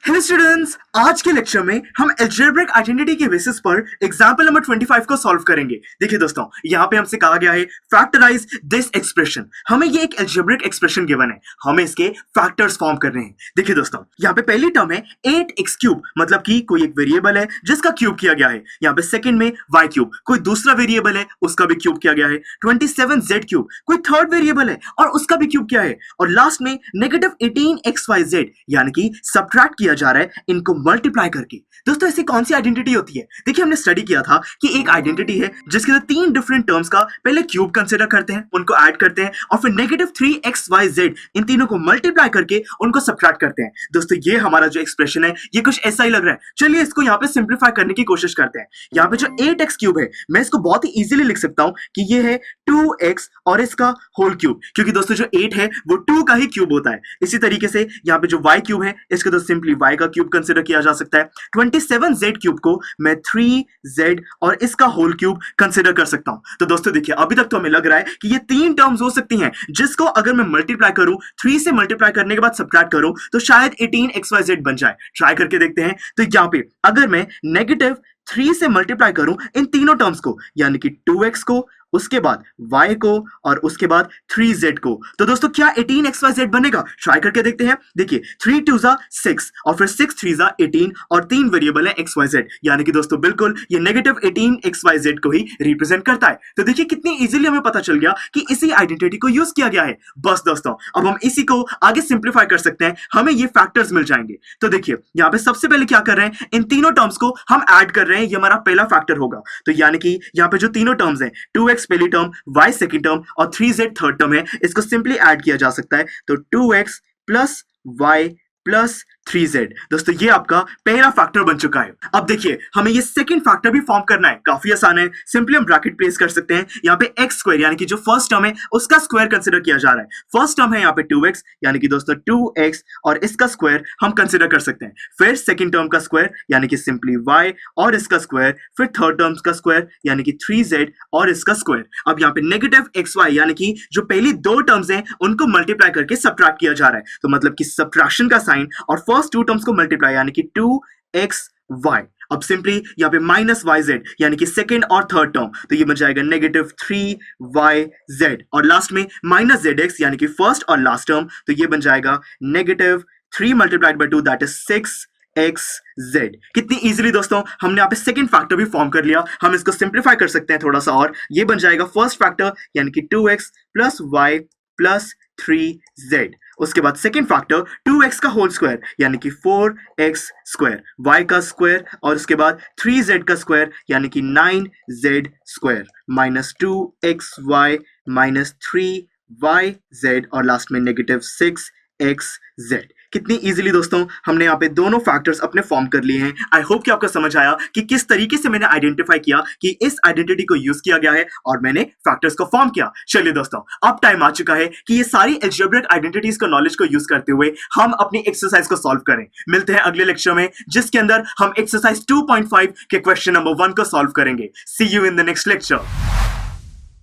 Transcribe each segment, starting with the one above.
Hello students, आज के lecture में हम एल्जेब्रिक आइडेंटिटी के बेसिस पर एग्जांपल नंबर 25 को सॉल्व करेंगे। देखिए दोस्तों, यहाँ पे हमसे कहा गया है फैक्टराइज दिस एक्सप्रेशन। हमें ये एक एल्जेब्रिक एक्सप्रेशन गिवन है, हमें इसके फैक्टर्स फॉर्म करने हैं। देखिए दोस्तों, यहाँ पे पहली टर्म है 8x क्यूब, मतलब कि कोई एक वेरिएबल है जिसका क्यूब किया गया है। यहाँ पे सेकंड में y क्यूब, कोई दूसरा वेरिएबल है उसका भी क्यूब किया गया है। 27z क्यूब, कोई थर्ड वेरिएबल है और उसका भी क्यूब किया है। और लास्ट में नेगेटिव 18xyz, यानी कि सब्ट्रैक्ट किया जा रहा है इनको मल्टीप्लाई करके। दोस्तों, ऐसी कौन सी आइडेंटिटी होती है? देखिए, हमने स्टडी किया था कि एक आइडेंटिटी है जिसके अंदर तीन डिफरेंट टर्म्स का पहले क्यूब कंसीडर करते हैं, उनको ऐड करते हैं और फिर नेगेटिव 3xyz इन तीनों को मल्टीप्लाई करके उनको सब्ट्रैक्ट करते हैं। दोस्तों, ये हमारा जो एक्सप्रेशन है ये कुछ ऐसा ही लग रहा है। चलिए इसको यहाँ पे सिंप्लीफाई करने की कोशिश करते हैं। यहाँ पे जो 8x क्यूब है, मैं इसको बहुत ही इजीली लिख सकता हूं कि ये है 2x और इसका होल क्यूब, क्योंकि दोस्तों जो 8 है वो 2 का ही क्यूब होता है। इसी तरीके से यहाँ पे जो y क्यूब है, इसको तो सिंपली y का क्यूब कंसीडर किया जा सकता है। 27z क्यूब को मैं 3z और इसका होल क्यूब कंसीडर कर सकता हूं। तो दोस्तों देखिए, अभी तक तो हमें लग रहा है कि ये तीन टर्म्स हो सकती हैं जिसको अगर मैं मल्टीप्लाई करूं, 3 से मल्टीप्लाई करने के बाद सब्ट्रैक्ट करूं तो शायद 18xyz बन जाए। ट्राई करके देखते हैं। तो यहाँ पे अगर मैं नेगेटिव 3 से मल्टीप्लाई करूं इन तीनों टर्म्स को, यानी कि 2x को, उसके बाद y को और उसके बाद 3z को, तो दोस्तों क्या 18xyz बनेगा? ट्राई करके देखते हैं। देखिए, 3 2 6 और फिर 6 3 18 और तीन वेरिएबल है xyz, यानी कि दोस्तों बिल्कुल ये नेगेटिव 18xyz को ही रिप्रेजेंट करता है। तो देखिए कितनी इजीली हमें पता चल गया कि इसी आइडेंटिटी को यूज किया गया है। बस दोस्तों, अब हम इसी को आगे सिंप्लीफाई कर सकते हैं, हमें ये फैक्टर्स मिल जाएंगे। तो देखिए, यहाँ पे सबसे पहले क्या कर रहे हैं, इन तीनों टर्म्स को हम ऐड कर रहे हैं। ये हमारा पहला फैक्टर होगा। तो यानी कि यहाँ पे जो तीनों टर्म्स हैं, 2x पहली टर्म, y सेकंड टर्म और 3z थर्ड टर्म है, इसको सिंपली ऐड किया जा सकता है। तो 2x plus y plus 3z। दोस्तों, ये आपका पहला फैक्टर बन चुका है। अब देखिए, हमें ये सेकंड फैक्टर भी फॉर्म करना है। काफी आसान है, सिंपली हम ब्रैकेट प्लेस कर सकते हैं। यहाँ पे x स्क्वायर, यानी कि जो फर्स्ट टर्म है उसका स्क्वायर कंसीडर किया जा रहा है। फर्स्ट टर्म है यहाँ पे 2x, यानी कि दोस्तों 2x और इसका स्क्वायर हम कंसीडर कर सकते हैं। फिर सेकंड टर्म का स्क्वायर, यानी कि सिंपली y और इसका स्क्वायर, फिर थर्ड टर्म का स्क्वायर, यानी कि 3z और इसका स्क्वायर। अब यहाँ पे नेगेटिव xy, यानी कि जो पहली दो टर्म्स हैं उनको मल्टीप्लाई करके सब्ट्रैक्ट किया जा रहा है। तो मतलब कि सब्ट्रैक्शन का साइन और फर्स्ट टू टर्म्स को मल्टीप्लाई, यानी कि 2xy। अब सिंपली यहाँ पे माइनस yz, यानी कि सेकंड और थर्ड टर्म, तो ये बन जाएगा नेगेटिव 3yz और लास्ट में माइनस zx, यानी कि फर्स्ट और लास्ट टर्म, तो ये बन जाएगा negative 3 multiplied by 2, that is 6xz। कितनी इजीली दोस्तों हमने यहाँ पे सेकंड फैक्टर भी फॉर्म कर लिया। हम इसको सिंप्लीफाई कर सकते हैं थोड़ा सा और, ये बन जाएगा फर्स्ट फैक्टर, यानी कि 2x plus y plus 3z। उसके बाद सेकेंड फैक्टर 2x का होल स्क्वायर, यानी कि 4x स्क्वायर, y का स्क्वायर और उसके बाद 3z का स्क्वायर, यानी कि 9z square, minus 2xy minus 3yz और लास्ट में नेगेटिव 6xz। कितनी इजीली दोस्तों हमने यहाँ पे दोनों फैक्टर्स अपने फॉर्म कर लिए हैं। आई होप कि आपको समझ आया कि किस तरीके से मैंने आइडेंटिफाई किया कि इस आइडेंटिटी को यूज किया गया है और मैंने फैक्टर्स को फॉर्म किया। चलिए दोस्तों, अब टाइम आ चुका है कि ये सारी एल्जेब्रिक आइडेंटिटीज को नॉलेज को यूज करते हुए हम अपनी एक्सरसाइज को सॉल्व करें। मिलते हैं अगले लेक्चर में, जिसके अंदर हम एक्सरसाइज 2.5 के क्वेश्चन नंबर 1 को सॉल्व करेंगे। See you in the next lecture.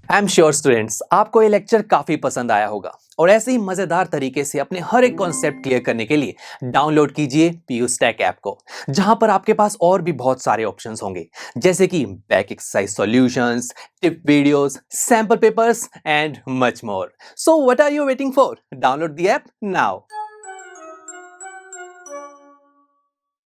I am sure students, आपको ये लेक्चर काफी पसंद आया होगा और ऐसे ही मजेदार तरीके से अपने हर एक कॉन्सेप्ट क्लियर करने के लिए डाउनलोड कीजिए PUStack ऐप को, जहां पर आपके पास और भी बहुत सारे ऑप्शंस होंगे, जैसे कि back exercise solutions, tip videos, sample papers and much more. So what are you waiting for? Download the app now.